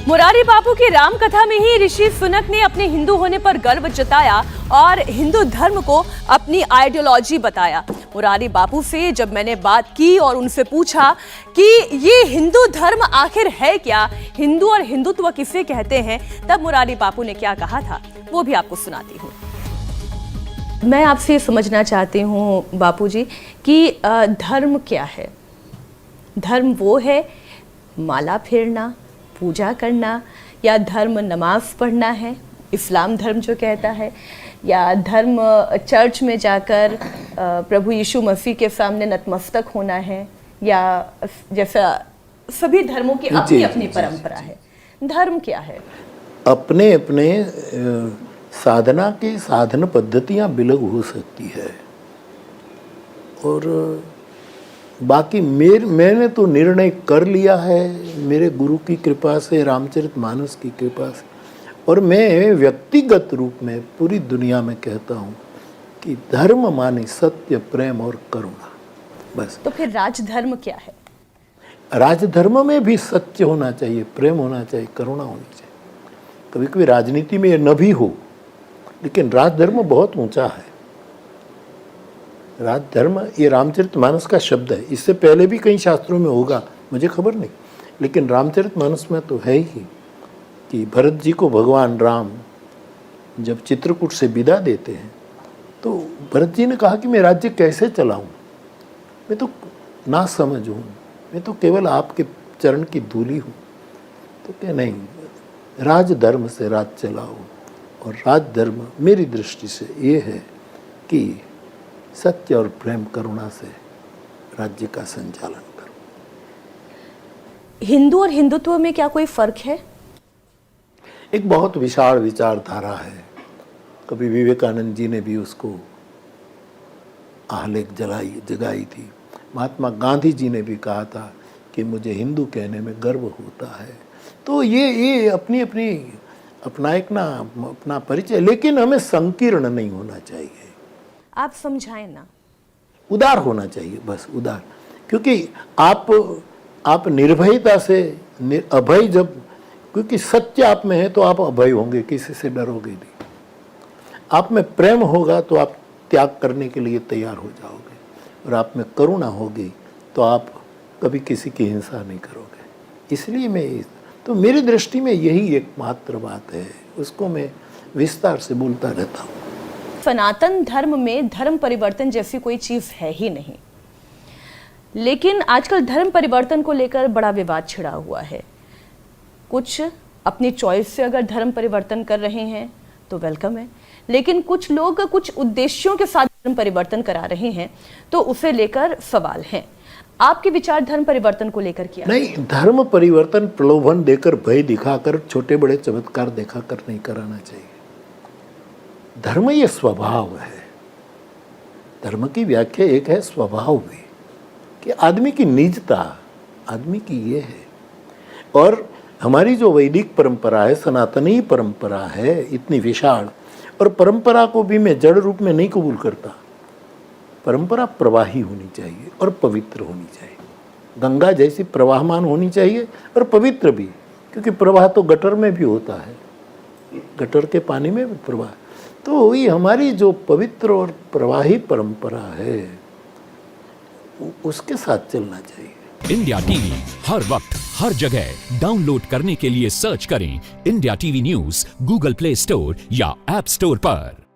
मुरारी बापू की राम कथा में ही ऋषि सुनक ने अपने हिंदू होने पर गर्व जताया और हिंदू धर्म को अपनी आइडियोलॉजी बताया। मुरारी बापू से जब मैंने बात की और उनसे पूछा कि ये हिंदू धर्म आखिर है क्या, हिंदू और हिंदुत्व किसे कहते हैं, तब मुरारी बापू ने क्या कहा था वो भी आपको सुनाती हूँ। मैं आपसे समझना चाहती हूँ बापूजी कि धर्म क्या है। धर्म वो है माला फेरना, पूजा करना, या धर्म नमाज पढ़ना है, इस्लाम धर्म जो कहता है, या धर्म चर्च में जाकर प्रभु यीशु मसीह के सामने नतमस्तक होना है, या जैसा सभी धर्मों की अपनी अपनी परंपरा है। धर्म क्या है? अपने अपने साधना की साधन पद्धतियां बिलग हो सकती है, और बाकी मैंने तो निर्णय कर लिया है मेरे गुरु की कृपा से, रामचरितमानस की कृपा से, और मैं व्यक्तिगत रूप में पूरी दुनिया में कहता हूँ कि धर्म माने सत्य, प्रेम और करुणा, बस। तो फिर राजधर्म क्या है? राजधर्म में भी सत्य होना चाहिए, प्रेम होना चाहिए, करुणा होनी चाहिए। कभी कभी राजनीति में ये न भी हो, लेकिन राजधर्म बहुत ऊंचा है। राजधर्म ये रामचरितमानस का शब्द है, इससे पहले भी कई शास्त्रों में होगा, मुझे खबर नहीं, लेकिन रामचरितमानस में तो है ही कि भरत जी को भगवान राम जब चित्रकूट से विदा देते हैं तो भरत जी ने कहा कि मैं राज्य कैसे चलाऊं, मैं तो ना समझ हूँ, मैं तो केवल आपके चरण की धूलि हूँ। तो क्या नहीं, राजधर्म से राज चलाओ, और राजधर्म मेरी दृष्टि से ये है कि सत्य और प्रेम करुणा से राज्य का संचालन करो। हिंदू और हिंदुत्व में क्या कोई फर्क है? एक बहुत विशाल विचारधारा है। कभी विवेकानंद जी ने भी उसको आलेख जगाई थी। महात्मा गांधी जी ने भी कहा था कि मुझे हिंदू कहने में गर्व होता है। तो ये अपनी अपनी अपना एक ना अपना परिचय, लेकिन हमें संकीर्ण नहीं होना चाहिए। आप समझाएं ना। उदार होना चाहिए, बस उदार, क्योंकि आप निर्भयता से अभय, जब क्योंकि सत्य आप में है तो आप अभय होंगे, किसी से डरोगे नहीं। आप में प्रेम होगा तो आप त्याग करने के लिए तैयार हो जाओगे, और आप में करुणा होगी तो आप कभी किसी की हिंसा नहीं करोगे। इसलिए तो मेरी दृष्टि में यही एकमात्र बात है, उसको मैं विस्तार से बोलता रहता हूँ। सनातन धर्म में धर्म परिवर्तन जैसी कोई चीज है ही नहीं, लेकिन आजकल धर्म परिवर्तन को लेकर बड़ा विवाद छिड़ा हुआ है। कुछ अपनी चॉइस से अगर धर्म परिवर्तन कर रहे हैं तो वेलकम है, लेकिन कुछ लोग कुछ उद्देश्यों के साथ धर्म परिवर्तन करा रहे हैं, तो उसे लेकर सवाल हैं। आपके विचार धर्म परिवर्तन को लेकर क्या? नहीं, धर्म परिवर्तन प्रलोभन देकर, भय दिखाकर, छोटे बड़े चमत्कार दिखाकर नहीं कराना चाहिए। धर्म ये स्वभाव है। धर्म की व्याख्या एक है स्वभाव भी, कि आदमी की निजता आदमी की ये है। और हमारी जो वैदिक परंपरा है, सनातनी परंपरा है, इतनी विशाल, और परंपरा को भी मैं जड़ रूप में नहीं कबूल करता। परंपरा प्रवाही होनी चाहिए और पवित्र होनी चाहिए। गंगा जैसी प्रवाहमान होनी चाहिए और पवित्र भी, क्योंकि प्रवाह तो गटर में भी होता है, गटर के पानी में भी प्रवाह। तो ये हमारी जो पवित्र और प्रवाही परंपरा है, उसके साथ चलना चाहिए। इंडिया टीवी हर वक्त हर जगह डाउनलोड करने के लिए सर्च करें India TV news Google play store या ऐप स्टोर पर।